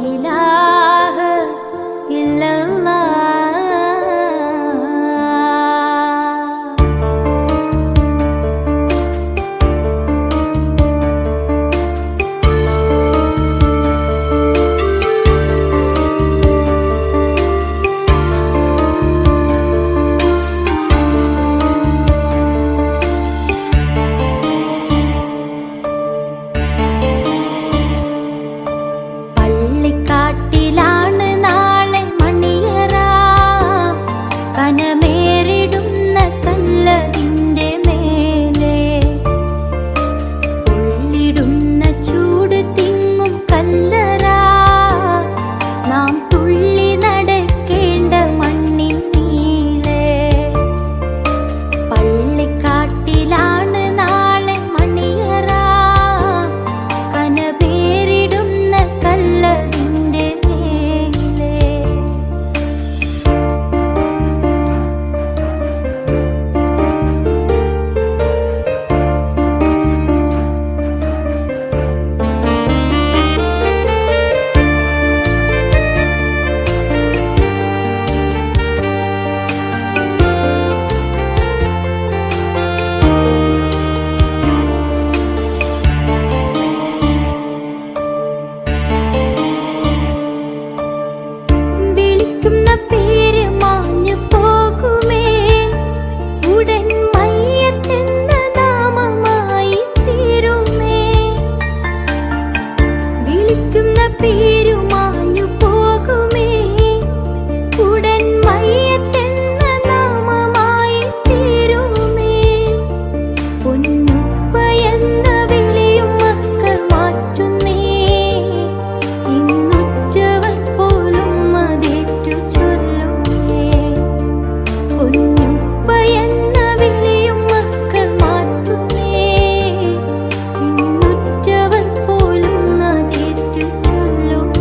ഇലാഹ ഇല്ലല്ലാഹ്. പള്ളിക്കാട്ടിലാണ് നാളെ മണിയറ, കനമേറിടുന്ന കല്ലതിൻ്റെ മേലെ പൊള്ളിടുന്ന ചൂട് തിങ്ങും കല്ലറ, നാം തുള്ളി നടക്കേണ്ട മണ്ണിൻ നീളെ. പള്ളിക്കാട്ടിലാണ് നാളെ മണിയറ, കനമേറിടുന്ന കല്ലതിൻ്റെ മേലെ. വിളിക്കുന്ന പേര് മാഞ്ഞു പോകുമേ, ഉടൻ മയ്യത്തെന്ന നാമമായി തീരുമേ. വിളിക്കുന്ന പേരു മാഞ്ഞു പോകുമേ, ഉടൻ മയ്യത്തെന്ന നാമമായി തീരുമേ. പൊന്നുപ്പ എന്ന വിളിയും മക്കൾ മാറ്റുന്നേ, ഇന്നുറ്റവർ പോലും അതേറ്റു ചൊല്ലുന്നേ. പൊന്നുപ്പ എന്ന വിളിയും മക്കൾ മാറ്റുന്നേ, ഇന്നുറ്റവർ പോലും അതേറ്റു ചൊല്ലുന്നേ.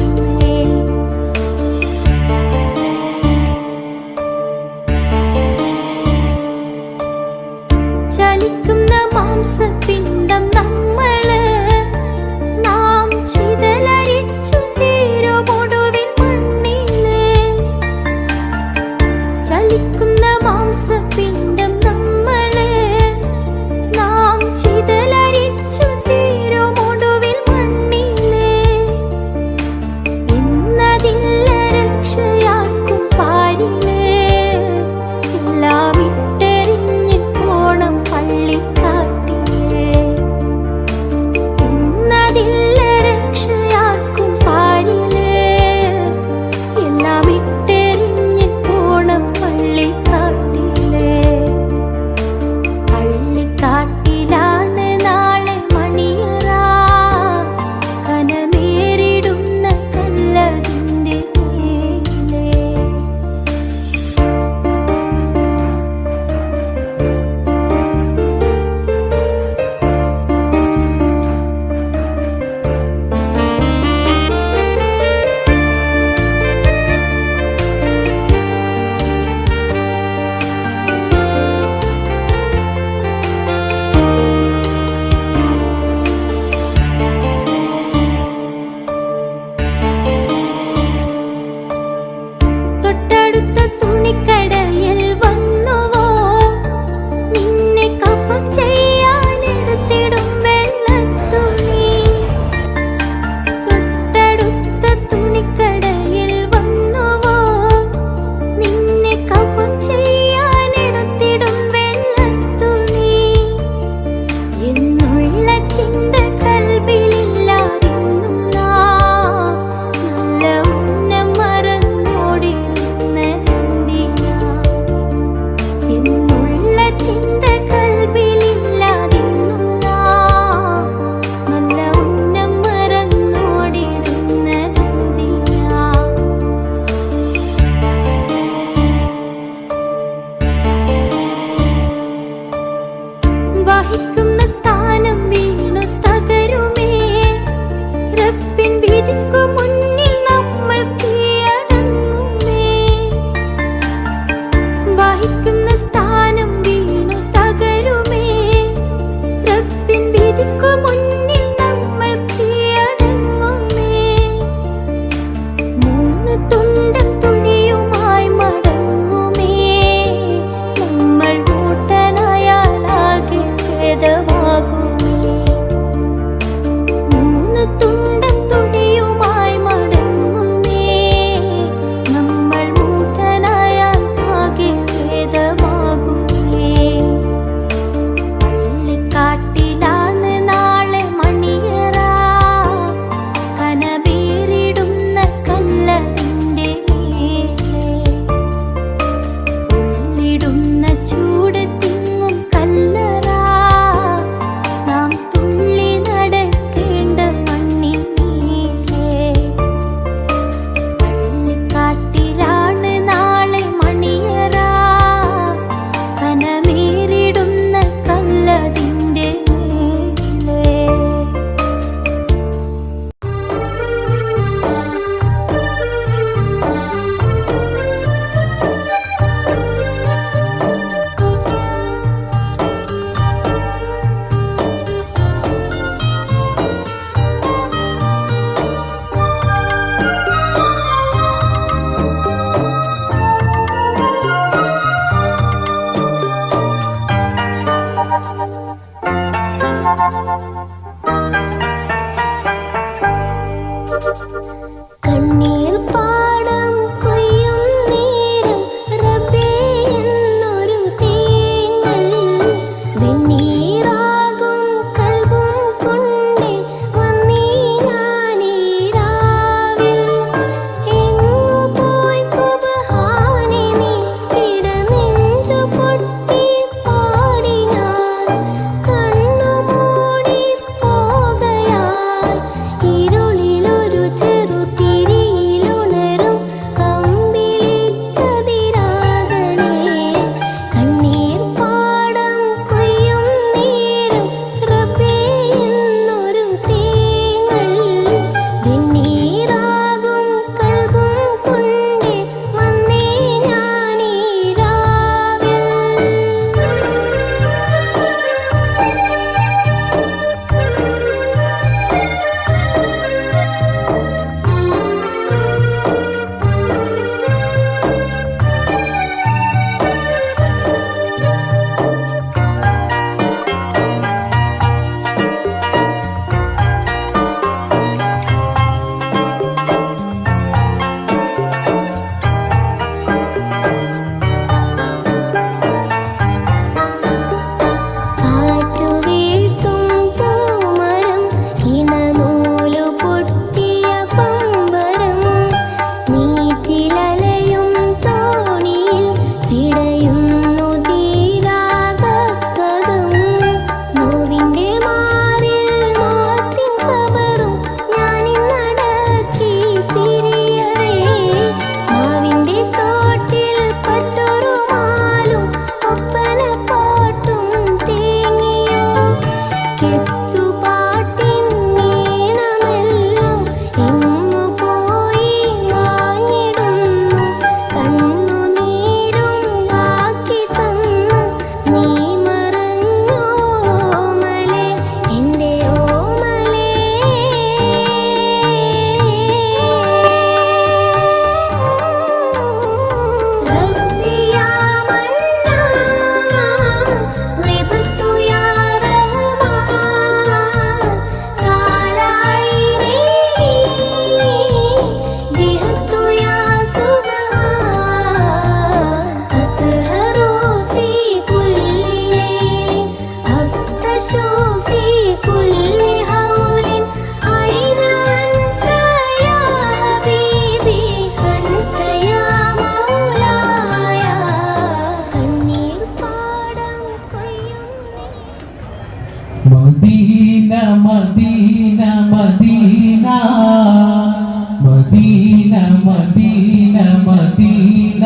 Medina Medina Medina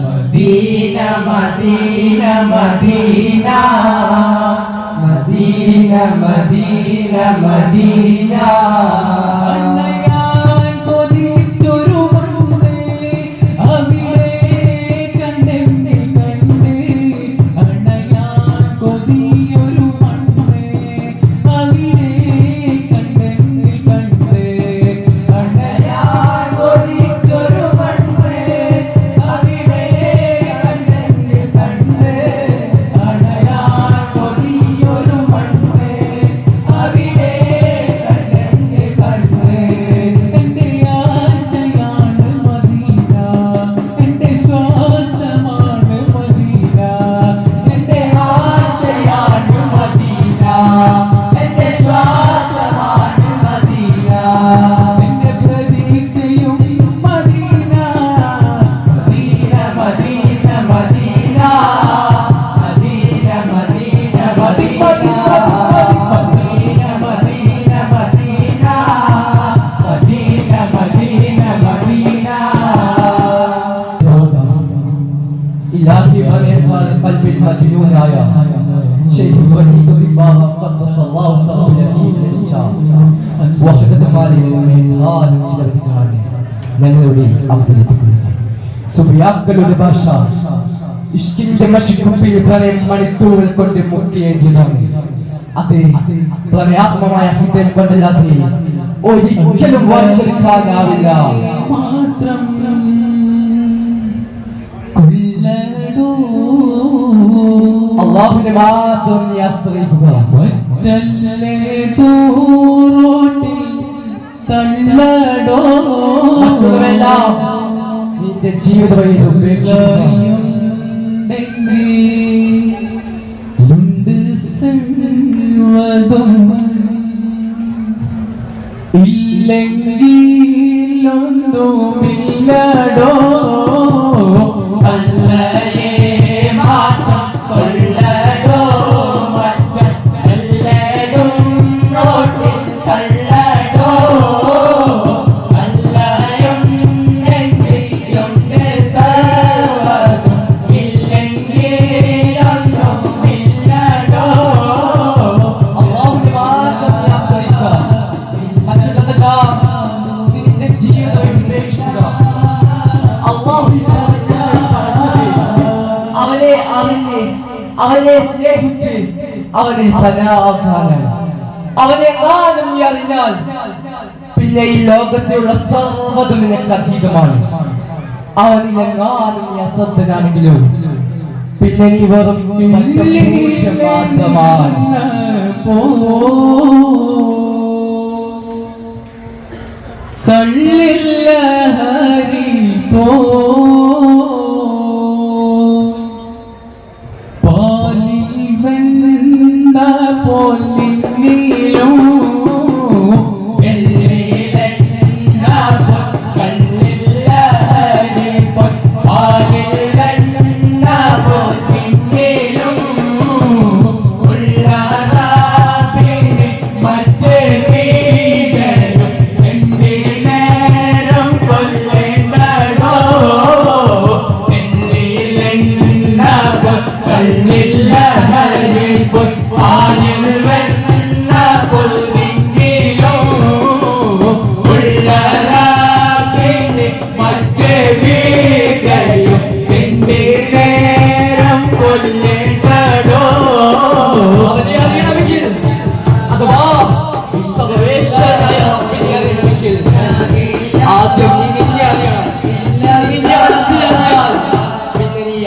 Medina Medina Medina Medina Medina Medina അന്നയാൻ കൊതിച്ചൊരു മണ്ണ് അവിടെ കണ്ടെന്നിൽ കണ്ട് അന്നയാൻ കൊതിയൊരു മണ്ണ് അവിടെ കണ്ടെന്നിൽ കണ്ട് അന്നയാൻ കൊതിച്ചൊരു മണ്ണ് അവിടെ കണ്ടെന്നിൽ കണ്ട് അന്നയാൻ കൊതിയൊരു മണ്ണ് അവിടെ കണ്ടെന്നിൽ കണ്ട് എന്റെ ആശയാണ് മദീന എന്റെ ശ്വാസമാണ് മദീന എന്റെ ആശയാണ് മദീന എന്റെ ശ്വാസമാണ് മദീന എന്റെ പ്രതീക്ഷയും Medina Medina Medina Medina Medina Medina Medina Medina Medina Medina Medina إلهي بنيت القلب المجنون يا شيخ وليد الله قدس الله سره اليتيم الإنشاء وحدة مالي الميتان ചിലവരിക്കാണ് ഞങ്ങളുടെ അവതരിപ്പിക്കുന്നത് സുബിയാക്കളുടെ ഭാഷ ഇഷ്കിന്റെ മഷിക്കുപ്പിൽ പ്രണയം മണിത്തൂവൽ കൊണ്ട് മുക്കിയെഴുതിയതാണ് അത് പ്രണയാത്മമായ ഹൃദയം കൊണ്ടല്ലാതെ ഒരിക്കലും വായിച്ചെടുക്കാനാവില്ല മാത്രം അല്ലാഹുവിനെ മാത്രം നീ ആശ്രയിക്കുക മറ്റുള്ളവരെല്ലാം നിന്റെ ജീവിത വഴിയിൽ ഇല്ലെങ്കിലൊന്നുമില്ലടോ അല്ലയേ മാത്രം കൊള്ളടോ മറ്റെല്ലതും റോട്ടിൽ തള്ളടോ അല്ലയുണ്ടെങ്കിലുണ്ട് സർവ്വതും ഇല്ലെങ്കിലൊന്നുമില്ലടോ അല്ലാഹുവിനെ മാത്രം ആശ്രയിക്കുക മറ്റുള്ളതെല്ലാം നിന്റെ ജീവിതം ഉപേക്ഷിക്കുക അവനെ അറിഞ്ഞ് അവനെ സ്നേഹിച്ച് അവനെ ഫലാക്കാനാണ് അവനെ മാനം നീ അറിഞ്ഞാൽ പിന്നെ ഈ ലോകത്തിലുള്ള സർവ്വതും നിനക്ക് അതീതമാണ് അവനിലെങ്ങാനും നീ അശ്രദ്ധനാണെങ്കിലും പിന്നെ നീ വെറും മാത്രമാണ് കള്ളില്ല ഹരി പോ പാലിൽ വെണ്ണ പോലിലും എല്ലിലെണ്ണ കള്ളില്ല ഹരി പോ പാലിൽ വെണ്ണ പോലിലും ഉള്ളാറാപ്പിന് മറ്റേ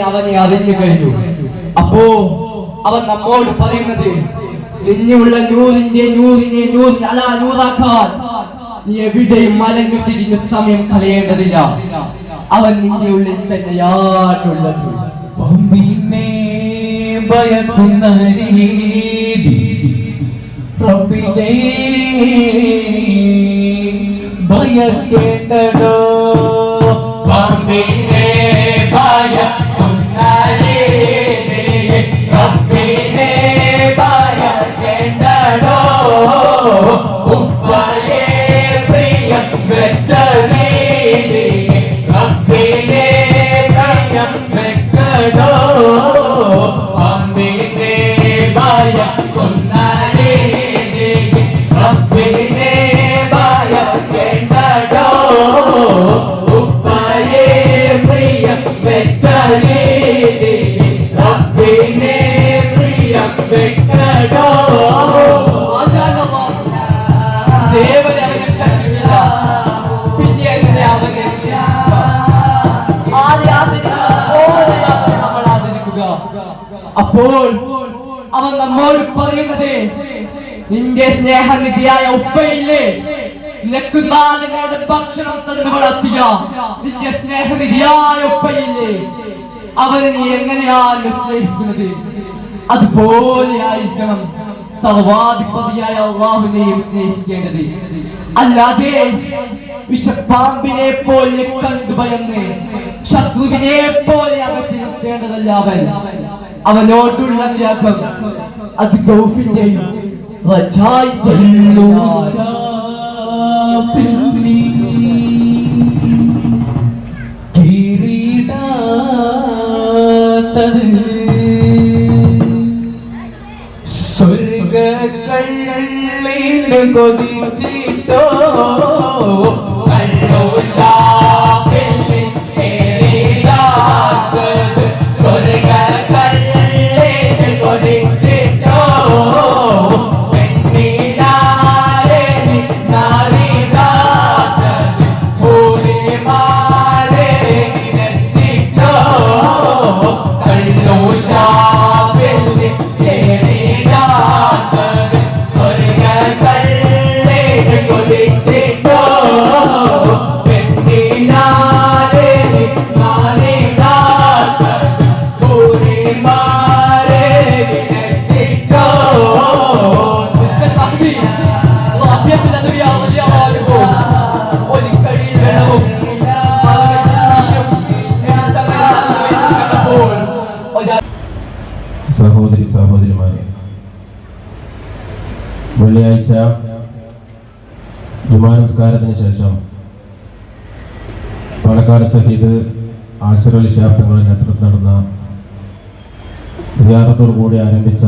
അവനെ അറിഞ്ഞു കഴിഞ്ഞു. അപ്പോ അവൻ നമ്മോട് പറയുന്നത് നിന്നുള്ള നൂറിനെ നൂറാക്കാൻ നീ എവിടെയും മലങ്ങിട്ടിരിക്കുന്ന സമയം കളയേണ്ടതില്ല. അവൻ നിന്റെ ഉള്ളിൽ തന്നെയാണുള്ളത്. പമ്പിനെ ഭയക്കുന്ന രീതി റബ്ബിനെ ഭയക്കേണ്ടടോ. പമ്പിനെ ഭയക്കുന്ന രീതി റബ്ബിനെ ഭയക്കേണ്ടടോ. ഉപ്പയെ പ്രിയം അപ്പോൾ അവൻ നമ്മോട് പറയുന്നത്, നിന്റെ സ്നേഹനിധിയായ ഉപ്പയില്ലേ, നിനക്ക് 4 നേരം ഭക്ഷണം തന്നു വളർത്തിയ നിന്റെ സ്നേഹനിധിയായ ഉപ്പയില്ലേ, അവനെ നീ എങ്ങനെയാണ് സ്നേഹിക്കുന്നത്? അതുപോലെ ആയിരിക്കണം സർവാധിപതിയായ അല്ലാഹുവിനെയും സ്നേഹിക്കേണ്ടത്. അല്ലാതെ വിഷപ്പാമ്പിനെ പോലെ കണ്ടു ഭയന്ന് ശത്രുവിനെ പോലെ അകറ്റി നിർത്തേണ്ടതല്ല. അവനോടുള്ള ത്യാഗം അത് ഗൗഫിന്റെയും സ്വർഗക്കള്ളിന് കൊതിച്ചിട്ടോ സ്വർഗക്കള്ളിന് കൊതിച്ചിട്ടോ സഹോദരിമാരെ, വെള്ളിയാഴ്ച ജുമാ നമസ്കാരത്തിന് ശേഷം പാലക്കാട് സയ്യിദ് ആശിർ അലി ശിഹാബ് തങ്ങളുടെ നേതൃത്വത്തിൽ നടന്ന സിയാറത്തോടുകൂടി ആരംഭിച്ച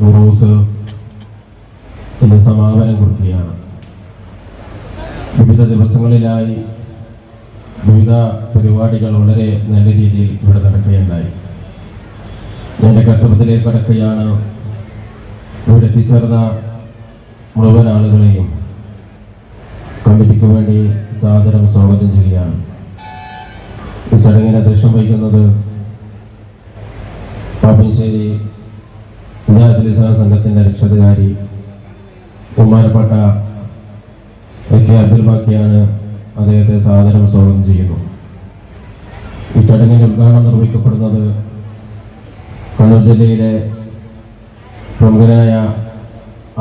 ഉറൂസ് ഇന്ന് സമാപനം കുറിക്കുകയാണ്. വിവിധ ദിവസങ്ങളിലായി വിവിധ പരിപാടികൾ വളരെ നല്ല രീതിയിൽ ഇവിടെ നടക്കുകയുണ്ടായി. എൻ്റെ കർത്തവ്യത്തിലേക്ക് കടക്കുകയാണ്. ഇവിടെ എത്തിച്ചേർന്ന മുഴുവൻ ആളുകളെയും കമ്മിറ്റിക്ക് വേണ്ടി സാദരം സ്വാഗതം ചെയ്യുകയാണ്. ഈ ചടങ്ങിന് അധ്യക്ഷം വഹിക്കുന്നത് പാപ്പിശ്ശേരി പഞ്ചായത്ത് ലിസാൻ സംഘത്തിൻ്റെ രക്ഷാധികാരി ബഹുമാനപ്പെട്ട AK അബ്ദുൽ ബാക്കിയാണ്. അദ്ദേഹത്തെ സാദരം സ്വാഗതം ചെയ്യുന്നു. ഈ ചടങ്ങിൻ്റെ ഉദ്ഘാടനം നിർവഹിക്കപ്പെടുന്നത് കണ്ണൂർ ജില്ലയിലെ പ്രമുഖരായ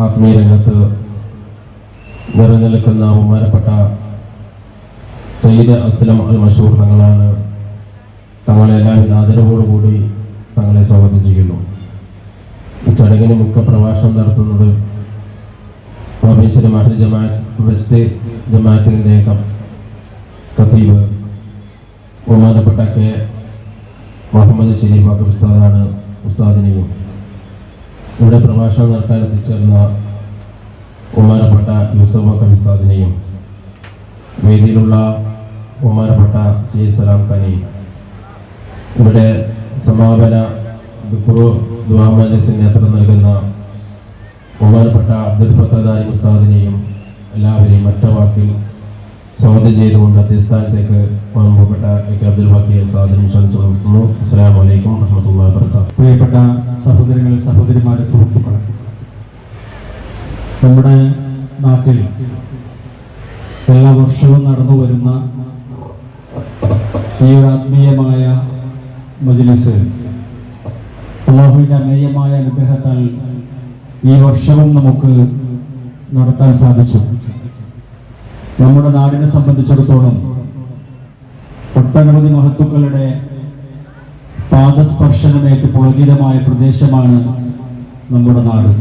ആത്മീയ രംഗത്ത് നിലനിൽക്കുന്ന ബഹുമാനപ്പെട്ട സയ്യിദ് അസ്ലം അൽ മഷൂർ തങ്ങളാണ്. തങ്ങളെ എല്ലാവിധ ആദരവോടുകൂടി തങ്ങളെ സ്വാഗതം ചെയ്യുന്നു. ഈ ചടങ്ങിന് മുഖ്യ പ്രഭാഷണം നടത്തുന്നത് വെസ്റ്റ് ജമാഅത്തിന്റെ ഖത്തീബ് ബഹുമാനപ്പെട്ട കെ മുഹമ്മദ് ഷരീഫ് ബാക്കർ ഉസ്താദാണ്. ഉസ്താദിനെയും ഇവിടെ പ്രഭാഷണം നടത്താൻ എത്തിച്ചേർന്ന ബഹുമാനപ്പെട്ട യൂസഫ് ബാക്കർ ഉസ്താദിനെയും വേദിയിലുള്ള ബഹുമാനപ്പെട്ട സയ്യിദ് സലാം ഖാനെയും ഇവിടെ സമാപന ദുആ മജ്ലിസിന് നേതൃത്വം നൽകുന്ന ബഹുമാനപ്പെട്ട അബ്ദുൽ ഫത്താദാരി ഉസ്താദിനെയും എല്ലാവരെയും ഒറ്റ വാക്കിൽ സ്വാഗതം ചെയ്തുകൊണ്ട് അധ്യസ്ഥാനത്തേക്ക് ബഹുമാനപ്പെട്ട AK അബ്ദുൽ ബാക്കിയെ സാദരം ക്ഷണിച്ചു നിർത്തുന്നു. അസ്സലാമു അലൈക്കും വറഹ്മത്തുള്ളാഹി വബറകാതുഹു. പ്രിയപ്പെട്ട സഹോദരങ്ങൾ, സഹോദരിമാരെ, സുഹൃത്തുക്കളെ, നമ്മുടെ നാട്ടിൽ എല്ലാ വർഷവും നടന്നു വരുന്ന ഈ ഒരു ആത്മീയമായ മജ്ലിസ് അല്ലാഹുവിന്റെ അമേയമായ അനുഗ്രഹത്താൽ ഈ വർഷവും നമുക്ക് നടത്താൻ സാധിച്ചു. നമ്മുടെ നാടിനെ സംബന്ധിച്ചിടത്തോളം ഒട്ടനവധി മഹത്തുക്കളുടെ പാദസ്പർശനമേറ്റ് പുളകിതമായ പ്രദേശമാണ് നമ്മുടെ നാട്.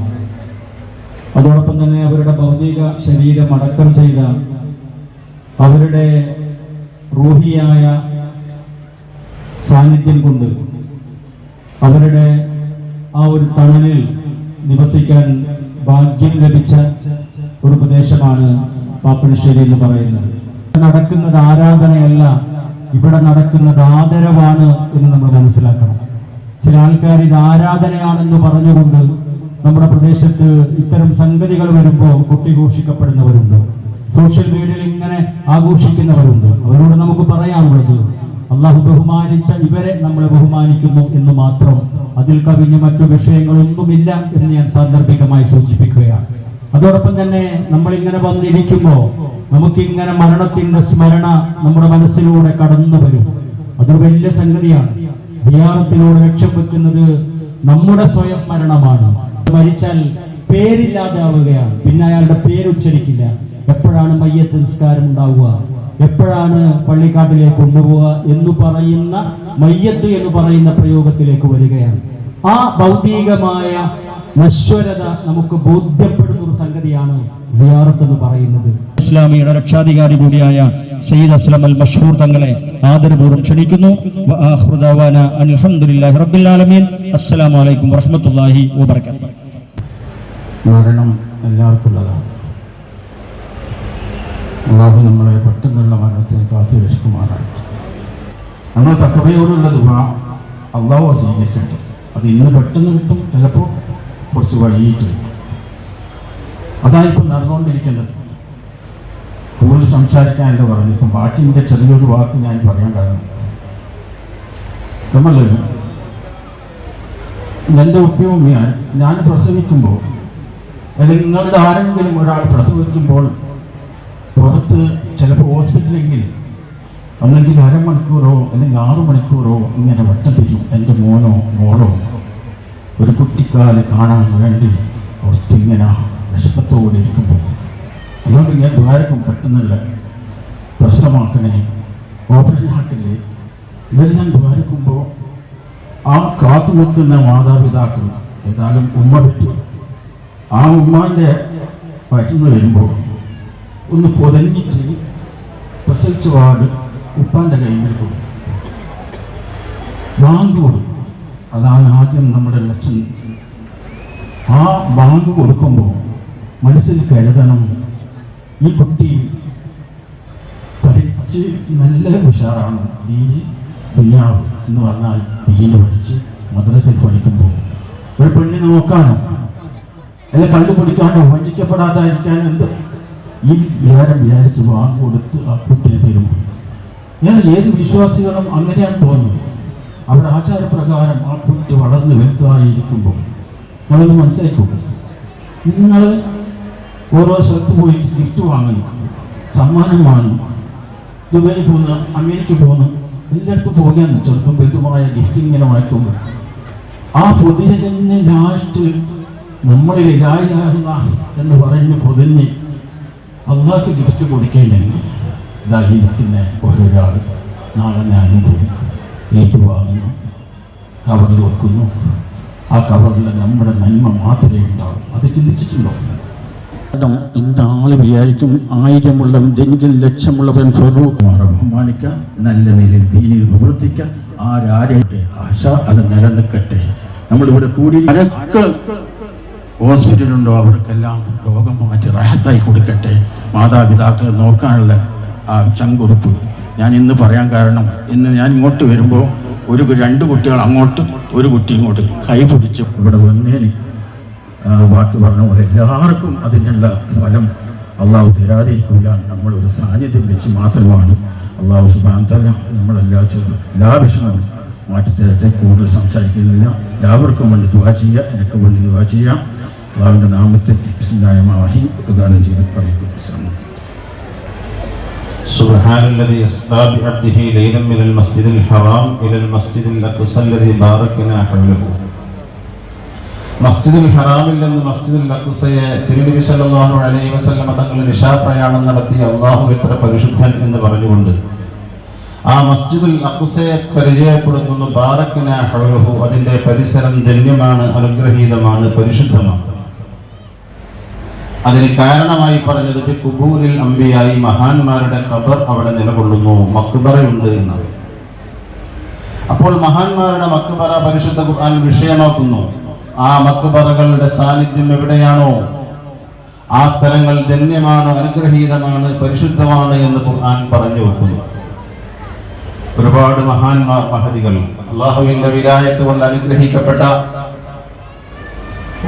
അതോടൊപ്പം തന്നെ അവരുടെ ഭൗതിക ശരീരം അടക്കം ചെയ്ത അവരുടെ റൂഹിയായ സാന്നിധ്യം കൊണ്ട് അവരുടെ ആ ഒരു തണലിൽ നിവസിക്കാൻ ഭാഗ്യം ലഭിച്ച ഒരു പ്രദേശമാണ് പാപ്പിനിശ്ശേരി എന്ന് പറയുന്നത്. നടക്കുന്നത് ആരാധനയല്ല, ഇവിടെ നടക്കുന്നത് ആദരവാണ് എന്ന് നമ്മൾ മനസ്സിലാക്കണം. ചില ആൾക്കാർ ഇത് ആരാധനയാണെന്ന് പറഞ്ഞുകൊണ്ട് നമ്മുടെ പ്രദേശത്ത് ഇത്തരം സംഗതികൾ വരുമ്പോൾ കൊട്ടിഘോഷിക്കപ്പെടുന്നവരുണ്ട്. സോഷ്യൽ മീഡിയയിൽ ഇങ്ങനെ ആഘോഷിക്കുന്നവരുണ്ട്. അവരോട് നമുക്ക് പറയാനുള്ളത്, അള്ളാഹു ബഹുമാനിച്ച ഇവരെ നമ്മൾ ബഹുമാനിക്കുന്നു എന്ന് മാത്രം. അതിൽ കവിഞ്ഞ മറ്റു വിഷയങ്ങളൊന്നുമില്ല എന്ന് ഞാൻ സാന്ദർഭികമായി സൂചിപ്പിക്കുകയാണ്. അതോടൊപ്പം തന്നെ നമ്മളിങ്ങനെ വന്നിരിക്കുമ്പോൾ നമുക്കിങ്ങനെ മരണത്തിന്റെ സ്മരണ നമ്മുടെ മനസ്സിലൂടെ കടന്നു വരും. അതൊരു വലിയ സംഗതിയാണ്. സിയാറത്തിലൂടെ ലക്ഷ്യം വെക്കുന്നത് നമ്മുടെ സ്വയം മരണമാണ്. മരിച്ചാൽ പേരില്ലാതാവുകയാണ്, പിന്നെ അയാളുടെ പേരുച്ചരിക്കില്ല. എപ്പോഴാണ് മയ്യത്ത് നിസ്കാരം ഉണ്ടാവുക, എപ്പോഴാണ് പള്ളിക്കാട്ടിലേക്ക് കൊണ്ടുപോവുക എന്ന് പറയുന്ന മയ്യത്ത് എന്ന് പറയുന്ന പ്രയോഗത്തിലേക്ക് വരികയാണ്. ആ ഭൗതികമായ നശ്വരത നമുക്ക് ബോധ്യപ്പെടുന്ന ഒരു സംഗതിയാണ് സിയാറത്ത് എന്ന് പറയുന്നത്. ഇസ്ലാമിയുടെ രക്ഷാധികാരി കൂടിയായ സയ്യിദ് അസ്ലം അൽ മഷ്ഹൂർ തങ്ങളെ ആദരപൂർവ്വം ക്ഷണിക്കുന്നു. അൽഹംദുലില്ലാഹി റബ്ബിൽ ആലമീൻ. അസ്സലാമു അലൈക്കും വറഹ്മത്തുള്ളാഹി വബറകാതുഹു. മരണം എല്ലാവർക്കുള്ളതാണ്. അള്ളാഹു നമ്മളെ പെട്ടെന്നുള്ള മരണത്തിന് കാത്തു രക്ഷിക്കുമാറായിട്ട്. നമ്മൾ തഖവയോടുള്ള ദുആ അള്ളാഹു സ്വീകരിക്കട്ടെ. അത് ഇന്ന് പെട്ടെന്ന് കിട്ടും, ചിലപ്പോൾ കുറച്ച് വൈകിട്ട് കിട്ടും. അതായിപ്പോൾ നടന്നുകൊണ്ടിരിക്കുന്നത്. കൂടുതൽ സംസാരിക്കാനല്ല പറഞ്ഞു. ഇപ്പം ബാക്കിൻ്റെ ചെറിയൊരു വാക്ക് ഞാൻ പറയാൻ കാരണം, നമ്മൾ എൻ്റെ ഉപ്പയും ഞാൻ പ്രസവിക്കുമ്പോൾ, അല്ലെങ്കിൽ നിങ്ങളുടെ ആരെങ്കിലും ഒരാൾ പ്രസവിക്കുമ്പോൾ പുറത്ത് ചിലപ്പോൾ ഹോസ്പിറ്റലെങ്കിൽ അല്ലെങ്കിൽ അരമണിക്കൂറോ അല്ലെങ്കിൽ 6 മണിക്കൂറോ ഇങ്ങനെ വട്ടം തിരിയും. എൻ്റെ മോനോ മോളോ ഒരു കുട്ടിക്കാല് കാണാൻ വേണ്ടി പുറത്തിങ്ങനെ വിഷമത്തോടെ ഇരിക്കുമ്പോൾ, അതുകൊണ്ട് ഞാൻ ദ്വാരക്കും പെട്ടെന്നുള്ള പ്രശ്നമാക്കണേ, ഓപ്പറേഷൻ ആക്കല്ലേ, ഇതെല്ലാം ദ്വാരക്കുമ്പോൾ ആ കാത്തു നിൽക്കുന്ന മാതാപിതാക്കൾ ഏതായാലും ഉമ്മ പറ്റും. ആ ഉമ്മാൻ്റെ വയറ്റുനിന്ന് വരുമ്പോൾ ഒന്ന് പൊതഞ്ഞിട്ട് പ്രസവിച്ച പാട് ഉപ്പാൻ്റെ കൈമിൽ കൊടുക്കും, ബാങ്ക് കൊടുക്കും. അതാണ് ആദ്യം നമ്മുടെ ലക്ഷ്യം. ആ ബാങ്ക് കൊടുക്കുമ്പോൾ മനസ്സിൽ കരുതണം, ഈ കുട്ടി പഠിച്ച് നല്ല ഉഷാറാണ്. ദുനിയാവ് എന്ന് പറഞ്ഞാൽ ദീന് പഠിച്ച് മദ്രസയിൽ പഠിക്കുമ്പോൾ ഒരു പെണ്ണിനെ നോക്കാനോ അല്ല കണ്ടു പിടിക്കാനോ വഞ്ചിക്കപ്പെടാതായിരിക്കാനോ എന്ത് ഈ വിചാരിച്ച് വാങ്ങി കൊടുത്ത് ആ കുട്ടിനെ തരുമ്പോൾ ഞാൻ ഏത് വിശ്വാസികളും അങ്ങനെയാണ് തോന്നുന്നത്. അവരുടെ ആചാരപ്രകാരം ആ കുട്ടി വളർന്ന് വലുതായിരിക്കുമ്പോൾ നമ്മളൊന്ന് മനസ്സിലാക്കും. നിങ്ങൾ ഓരോ സ്ഥലത്ത് പോയി ഗിഫ്റ്റ് വാങ്ങുന്നു, സമ്മാനം വാങ്ങുന്നു, ദുബായി പോകുന്നു, അമേരിക്ക പോകുന്നു, എല്ലായിടത്തും പോകാൻ ചെറുപ്പം വലുതുമായ ഗിഫ്റ്റ് ഇങ്ങനെ വായിക്കുമ്പോൾ ആ പൊതിരെ തന്നെ ലാസ്റ്റ് നമ്മളിൽ ഇതായിരുന്ന എന്ന് പറഞ്ഞ് പൊതിഞ്ഞ് അള്ളാഹ്ക്ക് ഗിഫ്റ്റ് കൊടുക്കേണ്ടെങ്കിൽ ഇതായിരിക്കുന്ന ഓരോരാൾ നാളെ ഞാനും പോയി ഏറ്റുവാങ്ങുന്നു, കവറിൽ വെക്കുന്നു. ആ കവറിൽ നമ്മുടെ നന്മ മാത്രമേ ഉണ്ടാവും. അത് ചിന്തിച്ചിട്ടുണ്ടോ? ഇന്ന ആള് വിചാരിക്കും 1000 ലക്ഷമുള്ളവൻ ബഹുമാനിക്കാം, നല്ല നിലയിൽ ദീനിൽ പ്രവർത്തിക്കാം. ആരാരുടെ ആശ അത് നിലനിൽക്കട്ടെ. നമ്മളിവിടെ കൂടി ആരൊക്കെ ഹോസ്പിറ്റലുണ്ടോ അവർക്കെല്ലാം രോഗം മാറ്റി റാഹത്തായി കൊടുക്കട്ടെ. മാതാപിതാക്കളെ നോക്കാനുള്ള ആ ചങ്കുറുപ്പ് ഞാൻ ഇന്ന് പറയാൻ കാരണം, ഇന്ന് ഞാൻ ഇങ്ങോട്ട് വരുമ്പോൾ 2 കുട്ടികൾ അങ്ങോട്ടും ഒരു കുട്ടി ഇങ്ങോട്ട് കൈ പിടിച്ച് ഇവിടെ വന്നേന് വാക്ക് പറഞ്ഞ പോലെ എല്ലാവർക്കും അതിനുള്ള ഫലം അള്ളാഹു തരാതിരിക്കില്ല. നമ്മളൊരു സാന്നിധ്യം വെച്ച് മാത്രമാണ് അള്ളാഹു സുബ്ഹാനഹു വ തആല എല്ലാ വിഷമവും മാറ്റിത്തരട്ടെ. കൂടുതൽ സംസാരിക്കുന്നില്ല. എല്ലാവർക്കും വേണ്ടി ദുആ ചെയ്യുക, എനിക്ക് വേണ്ടി ദുആ ചെയ്യാം. അള്ളാഹുവിൻ്റെ നാമത്തിൽ ബിസ്മില്ലാഹിർ ഉദ്ഘാടനം ചെയ്ത് പറയുന്നു. سبحان الذي أسرى بعبده ليلا من المسجد الحرام إلى المسجد الأقصى الذي باركنا حوله. മസ്ജിദുൽ ഹറാമിൽ നിന്ന് മസ്ജിദുൽ അഖ്സയെ തിരുനബി സല്ലല്ലാഹു അലൈഹി വസല്ലം തങ്ങൾ നിശാപ്രയാണം നടത്തി അല്ലാഹു എത്ര പരിശുദ്ധൻ എന്ന് പറഞ്ഞുകൊണ്ട് ആ മസ്ജിദുൽ അഖ്സയെ പരിചയപ്പെടുത്തുന്നു. ബാറക്നാ ഹൗലഹു, അതിന്റെ പരിസരം ധന്യമാണ്, അനുഗ്രഹീതമാണ്, പരിശുദ്ധമാണ്. അതിന് കാരണമായി പറഞ്ഞത് ഖുബൂരിൽ അംബിയായി, മഹാന്മാരുടെ ഖബർ അവിടെ നിലകൊള്ളുന്നു, മക്ബറയുണ്ട് എന്നാണ്. അപ്പോൾ മഹാന്മാരുടെ മക്ബറ പരിശുദ്ധ ഖുർആൻ വിഷയമാക്കുന്നു. ആ മക്ബറകളുടെ സാന്നിധ്യം എവിടെയാണോ ആ സ്ഥലങ്ങൾ ധന്യമാണ്, അനുഗ്രഹീതമാണ്, പരിശുദ്ധമാണ് എന്ന് ഖുർആൻ പറഞ്ഞു വെക്കുന്നു. ഒരുപാട് മഹാന്മാർ, മഹദികൾ, അല്ലാഹുവിന്റെ വിലായത്ത് കൊണ്ട് അനുഗ്രഹിക്കപ്പെട്ട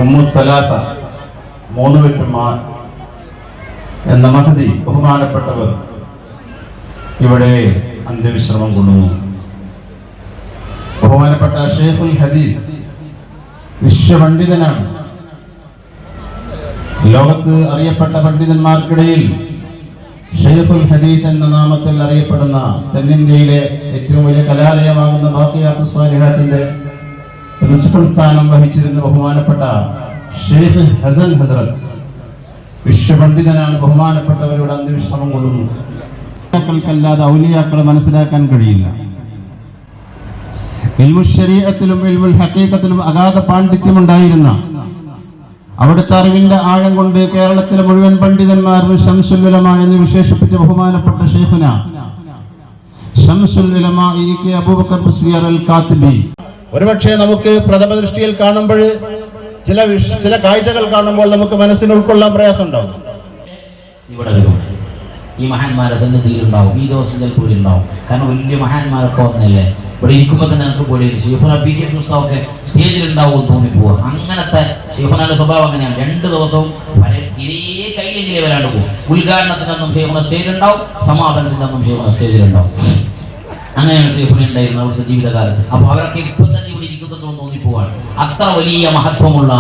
ഉമ്മു സലാസ 3 വെട്ടുമാർ എന്ന മഹദി ബഹുമാനപ്പെട്ടവർ ഇവിടെ അന്ത്യവിശ്രമം കൊള്ളുന്നു. ബഹുമാനപ്പെട്ട ഷെയ്ഖുൽ ഹദീസ് വിശ്വപണ്ഡിതനാണ്. ലോകത്ത് അറിയപ്പെട്ട പണ്ഡിതന്മാർക്കിടയിൽ ഷെയ്ഖുൽ ഹദീസ് എന്ന നാമത്തിൽ അറിയപ്പെടുന്ന തെന്നിന്ത്യയിലെ ഏറ്റവും വലിയ കലാലയമാകുന്ന ബാഖിയാത്തുസ് സാലിഹാത്തിന്റെ പ്രിൻസിപ്പൽ സ്ഥാനം വഹിച്ചിരുന്ന ബഹുമാനപ്പെട്ട ഷെയ്ഖ് ഹസൻ ഹസ്രത്ത് വിശ്വപണ്ഡിതനാണ്. ബഹുമാനപ്പെട്ടവരുടെ അന്ത്യവിശ്രമം കൊള്ളുന്നു. ക്കല്ലാതെ ഔലിയാക്കളെ മനസ്സിലാക്കാൻ കഴിയില്ല. ഇൽമുൽ ശരീഅത്തിലും ഇൽമുൽ ഹഖീഖത്തിലും അഗാധ പാണ്ഡിത്യമുണ്ടായിരുന്ന അവിടുത്തെ അറിവിന്റെ ആഴം കൊണ്ട് കേരളത്തിലെ മുഴുവൻ പണ്ഡിതന്മാരും ശംസുൽ ഉലമ എന്ന് വിശേഷിപ്പിച്ച ബഹുമാനപ്പെട്ട ഷെയ്ഖുന ശംസുൽ ഉലമ ഇ.കെ. അബൂബക്കർ ബസ്രിയാർ അൽ കാത്തിബി. ഒരുപക്ഷെ നമുക്ക് പ്രഥമ ദൃഷ്ടിയിൽ കാണുമ്പോൾ ചില കാഴ്ചകൾ കാണുമ്പോൾ നമുക്ക് മനസ്സിന് ഉൾക്കൊള്ളാൻ പ്രയാസമുണ്ടാവും. ഇവിടെ വരും, ഈ മഹാന്മാരെ സന്നിധിയിലുണ്ടാവും, ഈ ദിവസത്തിൽ കൂടി ഉണ്ടാവും. കാരണം വലിയ മഹാന്മാരൊക്കെ വന്നല്ലേ. ഇവിടെ ഇരിക്കുമ്പോൾ തന്നെ എനിക്ക് പോലെ ഷെയ്ഖുന പി.കെ. മുസ്തഫൊക്കെ സ്റ്റേജിലുണ്ടാവും തോന്നിപ്പോവുക. അങ്ങനത്തെ ഷെയ്ഖുനയുടെ സ്വഭാവം അങ്ങനെയാണ്. 2 ദിവസവും തീരെ കയ്യിലെങ്കിലേ വരാണ്ട് പോകും. ഉദ്ഘാടനത്തിനൊന്നും ഷെയ്ഖുന സ്റ്റേജിലുണ്ടാവും, സമാപനത്തിനൊന്നും ഷെയ്ഖുന സ്റ്റേജിലുണ്ടാവും. അങ്ങനെയാണ് ഷെയ്ഖുന ഉണ്ടായിരുന്നത് അവിടുത്തെ ജീവിതകാലത്ത്. അപ്പോൾ അവരൊക്കെ ഇപ്പം തന്നെ ഇവിടെ ഇരിക്കുന്നതെന്ന് തോന്നിപ്പോവാണ്. അത്ര വലിയ മഹത്വമുള്ള,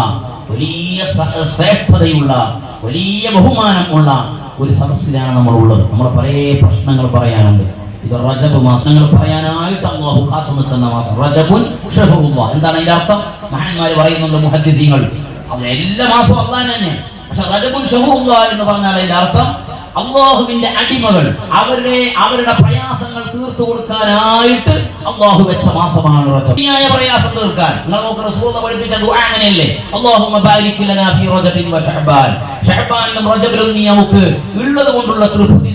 വലിയ ശ്രേഷ്ഠതയുള്ള, വലിയ ബഹുമാനമുള്ള ഒരു സദസ്സിലാണ് നമ്മൾ ഉള്ളത്. നമ്മുടെ പല പ്രശ്നങ്ങൾ പറയാനുണ്ട്. ഇത് റജബ് മാസങ്ങൾ പറയാനായിട്ട് അല്ലാഹു കാത്തു നിൽക്കുന്ന മാസം. റജബുൻ ഷഹ്റുല്ലാഹ്. എന്താണ് അതിന്റെ അർത്ഥം? മഹാന്മാർ പറയുന്നുണ്ട്, മുഹദ്ദിസീങ്ങൾ, അത് എല്ലാ മാസവും അല്ലാഹ് തന്നെ. പക്ഷെ റജബുൻ ഷഹ്റുല്ലാഹ് എന്ന് പറഞ്ഞാൽ അതിന്റെ അർത്ഥം അല്ലാഹുവിന്റെ അടിമകൾ അവരുടെ പ്രയാസങ്ങൾ തീർത്തു കൊടുക്കാനായിട്ട് അല്ലാഹു വെച്ച മാസമാണ് റജബ്. ഈ പ്രയാസം തീർക്കാൻ നിങ്ങൾ നോക്ക്, റസൂലുള്ളാഹി പഠിപ്പിച്ച ദുആ അങ്ങനെയല്ലേ? അല്ലാഹുമ്മ ബാരിക് ലനാ ഫീ റജബിൻ വ ശഅബാൻ. ശഅബാനിലും റജബിലും നീ നമുക്ക് ഉള്ളത് കൊണ്ടുള്ള തൃപ്തി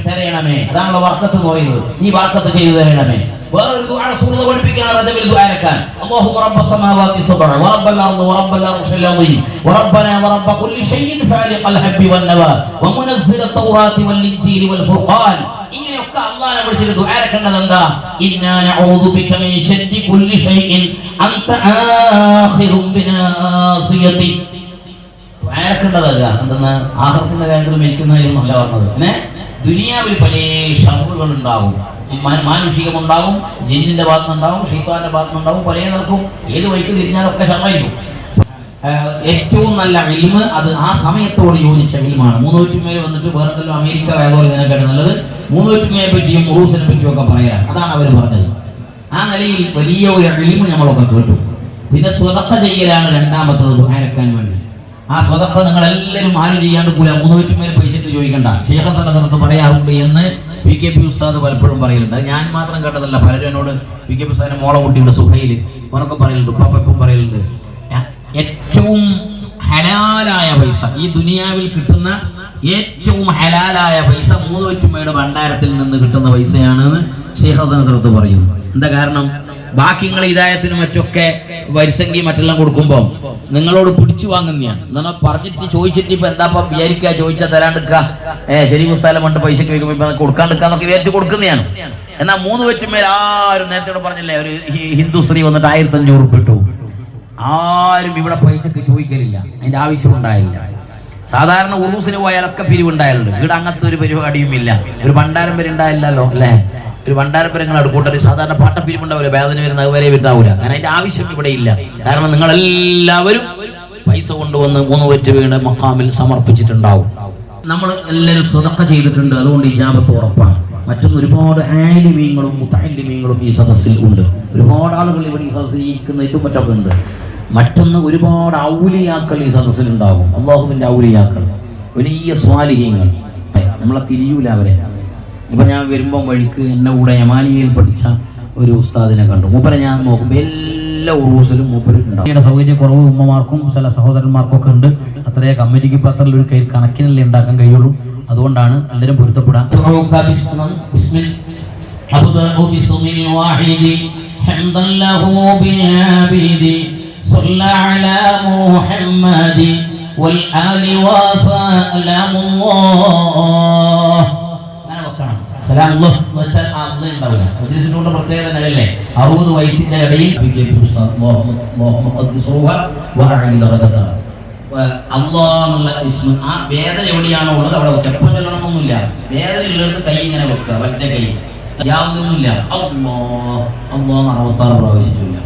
തരണമേ. അതാണല്ലോ ബർക്കത്ത് എന്ന് പറയുന്നത്. നീ ബർക്കത്ത് ചെയ്തു തരണമേ. വേറൊരു ദുആ റസൂലുള്ളാഹി പഠിപ്പിക്കുകയാണ് റജബിൽ ദുആ ആക്കാൻ. അല്ലാഹുമ്മ റബ്ബസ് സമാവാതി സബ്അ വ റബ്ബൽ അർദി വ റബ്ബൽ അർശിൽ അദീം വ റബ്ബനാ വ റബ്ബ കുല്ലി ഷൈഇൻ ഫാലിഖൽ ഹബ്ബി വൻ നവാ വ മുനസ്സില തൗറാത്തി വൽ ഇൻജീൽ വൽ ഫുർഖാൻ. ഇങ്ങനെയൊക്കെ അല്ലാഹനെ വിളിച്ചിട്ട് ദുആ ആക്കേണ്ടത് എന്താ? ഇന്നാ നഊദു ബിക മിൻ ശദ്ദി കുല്ലി ഷൈഇൻ അൻത ആഖിറുൻ ബിനാസിയതി. ദുആ ആക്കേണ്ടതല്ല എന്തെന്ന് ആഖിറത്തിന്റെ കാര്യത്തിൽ മരിക്കുന്നതിലും അല്ല പറഞ്ഞത്. പിന്നെ ദുനിയാവിൽ പല ഷർറുകൾ ഉണ്ടാവും. മാനുഷികമുണ്ടാവും, ജിന്നിന്റെ ഭാഗത്തുനിന്നുണ്ടാവും, ഷൈത്താന്റെ ഭാഗത്തുനിന്നുണ്ടാവും. പല നിൽക്കും. ഏത് വഴിക്ക് തിരിഞ്ഞാലൊക്കെ ഷർറായിരിക്കും. ഏറ്റവും നല്ല ഇൽമ് അത് ആ സമയത്തോട് യോജിച്ച ഇൽമാണ്. 300 മേൽ വന്നിട്ട് വേറെന്തെല്ലാം അമേരിക്ക വേദോർ ഇതിനെക്കാട്ട് നല്ലത് 300 മേലെ പറ്റിയും ഉറൂസിനെ പറ്റിയും ഒക്കെ പറയാൻ. അതാണ് അവർ പറഞ്ഞത്. ആ നിലയിൽ വലിയ ഒരു ഇൽമ് നമ്മളൊക്കെ കേട്ടു. പിന്നെ സ്വതക്ക ചെയ്യലാണ് രണ്ടാമത്തത് ദുആക്കാൻ വേണ്ടി. ആ സ്വതക്ക നിങ്ങളെല്ലാവരും ആരും ചെയ്യാണ്ട് പോല 300 മേൽ പൈസ ചോദിക്കണ്ട. ശൈഖ് ഹസനത്ത് പറയാറുണ്ട് എന്ന് പി.കെ. ഉസ്താദ് പലപ്പോഴും പറയലുണ്ട്. അത് ഞാൻ മാത്രം കേട്ടതല്ല, പലരും എന്നോട് പി.കെ. ഉസ്താദിന്റെ മോളെ കുട്ടിയുടെ സുഹൈൽ അവനൊക്കെ പറയലുണ്ട്, ഉപ്പാപ്പം പറയലുണ്ട്. ഏറ്റവും ഹലാലായ പൈസ, ഈ ദുനിയാവിൽ കിട്ടുന്ന ഏറ്റവും ഹലാലായ പൈസ 300 മേയുടെ ഭണ്ഡാരത്തിൽ നിന്ന് കിട്ടുന്ന പൈസയാണെന്ന് ശൈഖ് ഹസനത്ത് പറയുന്നു. എന്താ കാരണം? ബാക്കി നിങ്ങൾ ഹിദായത്തിനും മറ്റൊക്കെ വരിസംഖ്യ മറ്റെല്ലാം കൊടുക്കുമ്പോൾ നിങ്ങളോട് പിടിച്ചു വാങ്ങുന്നതാണ്. എന്നാൽ പറഞ്ഞിട്ട് ചോദിച്ചിട്ട് ഇപ്പൊ എന്താ വിചാരിക്കുക? ചോദിച്ചാൽ തരാണ്ടിക്ക, ശരി പുസ്തകം പണ്ട് പൈസ ചോദിക്കുമ്പോൾ കൊടുക്കാണ്ടിരിക്കാന്നൊക്കെ വിചാരിച്ച് കൊടുക്കുന്നതാണ്. എന്നാൽ 300 മേൽ ആരും നേരത്തെ പറഞ്ഞില്ലേ, ഒരു ഹിന്ദു സ്ത്രീ വന്നിട്ട് 1500 ഉറുപ്പിക ഇട്ടു. ആരും ഇവിടെ പൈസക്ക് ചോദിക്കലില്ല, അതിന്റെ ആവശ്യം ഉണ്ടായില്ല. സാധാരണ ഉറൂസിന് പോയാലൊക്കെ പിരിവുണ്ടായാലുണ്ട്. ഇവിടെ അങ്ങനത്തെ ഒരു പരിപാടിയും ഇല്ല. ഒരു ഭണ്ഡാരം വരെ ഉണ്ടായില്ലല്ലോ അല്ലേ? ഒരു ഭണ്ഡാരപ്പരങ്ങൾ അടുക്കൂട്ടർ സാധാരണ പാട്ടപ്പിരിവുണ്ടാവില്ല, വേദന വരുന്ന അതുവരെ ഉണ്ടാവില്ല. അങ്ങനെ അതിന്റെ ആവശ്യം ഇവിടെ ഇല്ല. കാരണം നിങ്ങളെല്ലാവരും പൈസ കൊണ്ടുവന്ന് 300 വീട് മഖാമിൽ സമർപ്പിച്ചിട്ടുണ്ടാവും. നമ്മൾ എല്ലാവരും സ്വതക്ക ചെയ്തിട്ടുണ്ട്. അതുകൊണ്ട് ഇജാബത്ത് ഉറപ്പാണ്. മറ്റൊന്ന് ഒരുപാട് ആലിമീങ്ങളും മുതഅല്ലിമീങ്ങളും ഈ സദസ്സിൽ ഉണ്ട്. ഒരുപാട് ആളുകൾ ഇവിടെ ഈ സദസ്സിൽ ഇരിക്കുന്ന ഇതും മറ്റൊക്കെ ഉണ്ട്. മറ്റൊന്ന് ഒരുപാട് ഔലിയാക്കൾ ഈ സദസ്സിൽ ഉണ്ടാകും. അല്ലാഹുവിന്റെ ഔലിയാക്കൾ, വലിയ സ്വാലിഹീങ്ങൾ. നമ്മളെ തിരിയൂല അവരെ. ഇപ്പൊ ഞാൻ വരുമ്പോൾ വഴിക്ക് എന്നെ കൂടെ യമാനിയയിൽ പഠിച്ച ഒരു ഉസ്താദിനെ കണ്ടു. മൂപ്പരെ ഞാൻ നോക്കുമ്പോൾ എല്ലാ ഉറൂസിലും മൂപ്പര് ഉണ്ടാവും. സൗകര്യക്കുറവ് ഉമ്മമാർക്കും ചില സഹോദരന്മാർക്കും ഒക്കെ ഉണ്ട്. അത്രേ കമ്മിറ്റിക്ക് ഇപ്പൊ അത്ര ഒരു കണക്കിനല്ലേ ഉണ്ടാക്കാൻ കഴിയുള്ളൂ. അതുകൊണ്ടാണ് എല്ലാവരും പൊരുത്തപ്പെടാൻ. പ്രത്യേകത നിലല്ലേ 60 വയറ്റിന്റെ ഇടയിൽ അള്ളാന്നുള്ള ഇസ്മ, ആ വേദന എവിടെയാണോ ഉള്ളത് അവിടെ വെക്കുക. എപ്പം ചൊല്ലണമെന്നൊന്നുമില്ല. വേദന ഉള്ളിടത്ത് കൈ ഇങ്ങനെ വെക്കുക, വലത്തെ കൈ യാതൊന്നുമില്ല. അള്ളാ 66 പ്രാവശ്യം ചൊല്ലുക.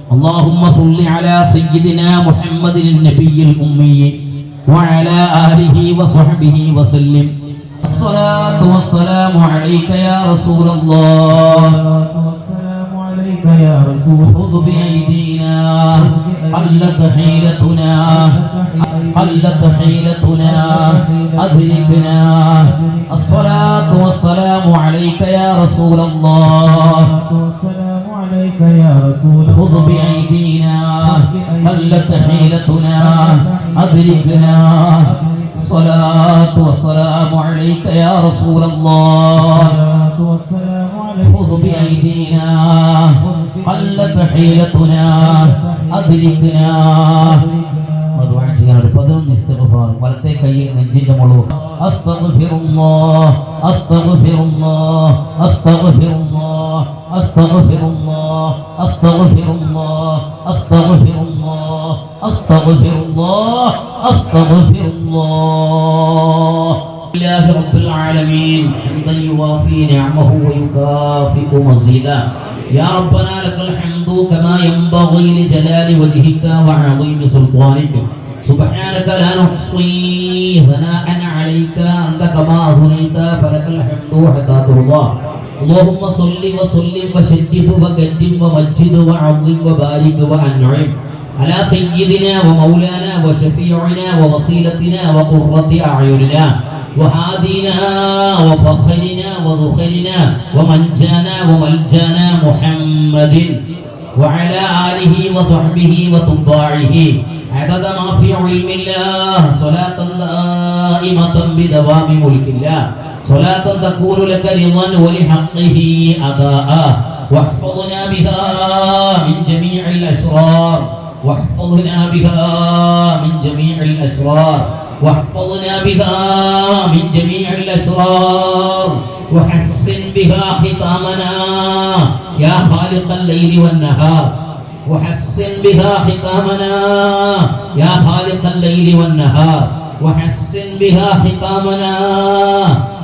اللهم صل على سيدنا محمد النبي الأمي وعلى آله وصحبه وسلم. الصلاة والسلام عليك يا رسول الله. والسلام عليك يا رسول خذ بأيدينا قلت حيلتنا أدركنا. الصلاة والسلام عليك يا رسول الله. والسلام عليك يا رسول خذ بأيدينا قلت حيلتنا أدركنا. الصلاة والسلام عليك يا رسول الله. والسلام عليك خذ بأيدينا قلت حيلتنا أدركنا. വലത്തെ കൈ നെഞ്ചിന്റെ മുകളിൽ അസ്തഗ്ഫിറുല്ലാഹ് അസ്തഗ്ഫിറുല്ലാഹ് അസ്തഗ്ഫിറുല്ലാഹ് അസ്തഗ്ഫിറുല്ലാഹ് അസ്തഗ്ഫിറുല്ലാഹ് അസ്തഗ്ഫിറുല്ലാഹ് അസ്തഗ്ഫിറുല്ലാഹ് അസ്തഗ്ഫിറുല്ലാഹ്. لله رب العالمين حمدا يوافي نعمه ويكافئ مزيدا. يا ربنا لك الحمد كما ينبغي لجلال وجهك وعظيم سلطانك. سبحانك لا نحصي ثناء عليك أنت كما أثنيت فلك الحمد حتى ترضى. اللهم صل وسلم وشرف وكرم ومجد وعظم وبارك وأنعم على سيدنا ومولانا وشفيعنا ووصيلتنا وقرة أعيننا وهادينا وفخرنا وذخرنا ومنجانا وملجانا محمد وعلى آله وصحبه وتباعه عدد ما في علم الله. صلاة دائمة بدوام ملك الله. صلاة تكون لك رضا ولحقه أداء. واحفظنا بها من جميع الأسرار. واحفظنا بها من جميع الأسرار. واحفظنا بها من جميع الأسرار. وحسن بها ختامنا يا خالق الليل والنهار. وحسن بها ختامنا يا خالق الليل والنهار. وحسن بها ختامنا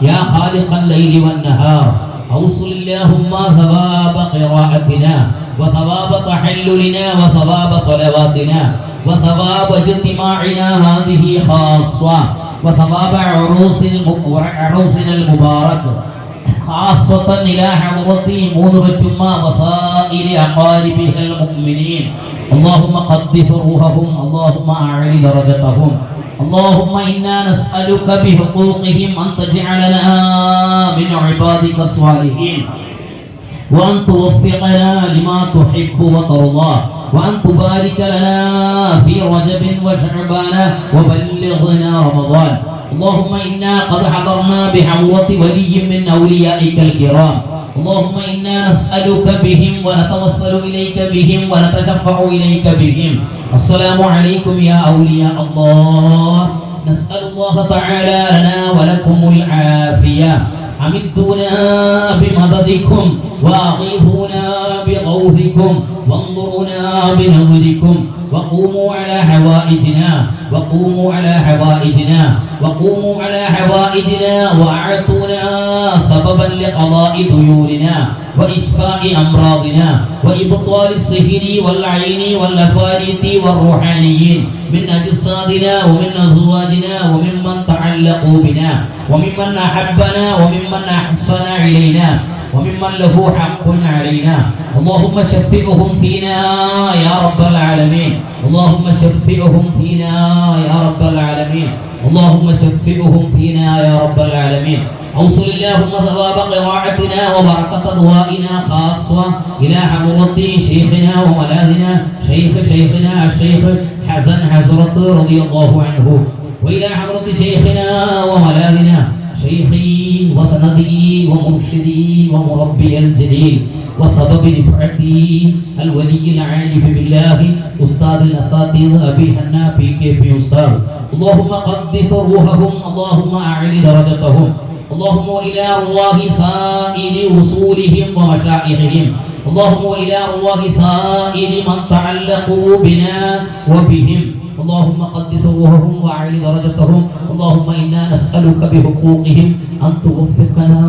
يا خالق الليل والنهار. أوصل اللهم ثواب قراءتنا وثواب تحللنا وثواب صلواتنا وثواب اجتماعنا هذه خاصة وثواب عروسنا المبارك خاصة إلى حضرة مونبتم وسائر أقاربها المؤمنين. اللهم قدس روحهم. اللهم أعلِ درجتهم. اللهم إنا نسألك بحقوقهم أن تجعلنا من عبادك الصالحين وأن توفقنا لما تحب وترضى وأن تبارك لنا في رجب وشعبان وبلغنا رمضان. اللهم إنا قد حضرنا بحضرة ولي من أوليائك الكرام. اللهم إنا نسألك بهم ونتوصل إليك بهم ونتشفع إليك بهم. السلام عليكم يا أولياء الله. نسأل الله تعالى لنا ولكم العافية. أمدونا بمددكم وأغيثونا بغوثكم وانظرونا بنظركم وقوموا على حوائجنا وقوموا على حوائجنا وقوموا على حوائجنا وأعطونا سببا لقضاء ديوننا وإشفاء أمراضنا وإبطال السحر والعين والأفاريت والروحانيين من أجسادنا ومن أزواجنا وممن تعلقوا بنا وممن أحبنا وممن أحسن إلينا وممن له حق علينا. اللهم شفعهم فينا يا رب العالمين. اللهم شفعهم فينا يا رب العالمين. اللهم شفعهم فينا يا رب العالمين. أوصل اللهم ثواب قراءتنا وبركة دعائنا خاصة إلى حضرة شيخنا وملاذنا شيخنا الشيخ حسن حزرة رضي الله عنه وإلى حضرة شيخنا وملاذنا شيخي وسندي ومرشدي ومربي الجليل وسبب رفعتي الولي العارف بالله أستاذ الأساتذة أبي حنا PKP أستاذ. اللهم قدس روحهم. اللهم أعلِ درجتهم. اللهم إلى أرواح سائر وصولهم ومشايخهم. اللهم إلى أرواح سائر من تعلقوا بنا وبهم. اللهم قدس روحهم وأعلي درجتهم اللهم إنا نسألك بحقوقهم أن توفقنا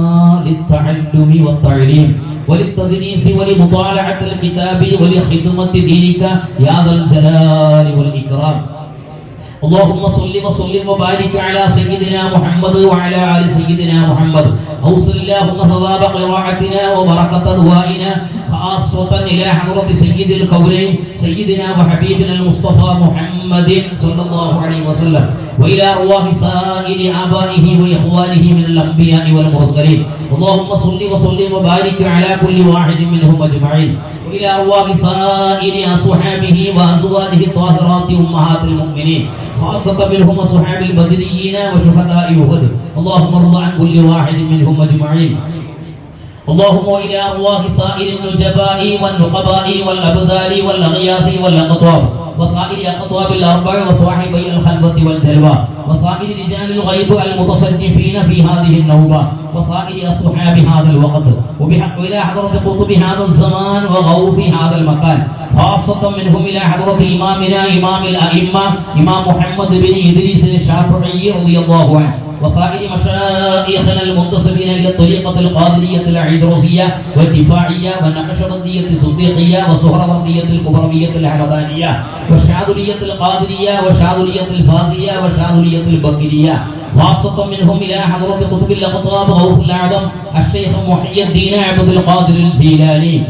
للتعلم والتعليم وللتدريس ولمطالعة الكتاب ولخدمة دينك يا ذا الجلال والإكرام اللهم صل وسلم وبارك على سيدنا محمد وعلى آل سيدنا محمد أوصل اللهم ثواب قراءتنا وبركة دعائنا خاصة إلى حضرة سيد الكونين سيدنا وحبيبنا المصطفى محمد صلى الله عليه وسلم وإلى أرواح سائر آبائه وإخوانه من الأنبياء والمرسلين اللهم صل وسلم وبارك على كل واحد منهم أجمعين وإلى أرواح سائر أصحابه وأزواجه الطاهرات أمهات المؤمنين خاصة منهم أصحاب البدريين وشهداء أحد اللهم ارض عن كل واحد منهم أجمعين اللهم إلى أرواح سائر النجباء والنقباء والأبدال والأغياث والأقطاب وسائر أقطاب الأربع وصاحبي الخلوة والجلوة وسائر رجال الغيب المتصنفين في هذه النوبة وسائر أصحاب هذا الوقت وبحق إلى حضرة قطب هذا الزمان وغوث هذا المكان خاصة منهم إلى حضرة إمامنا إمام الأئمة إمام محمد بن إدريس الشافعي رضي الله عنه وسائر مشايخنا المنتسبين إلى الطريقة القادرية العيدروسية والدفاعية والنقشبندية الصديقية والسهروردية الكبروية الحمدانية والشاذلية القادرية والشاذلية الفازية والشاذلية البكرية خاصة منهم إلى حضرة قطب الأقطاب غوث الأعظم الشيخ محي الدين عبد القادر الجيلاني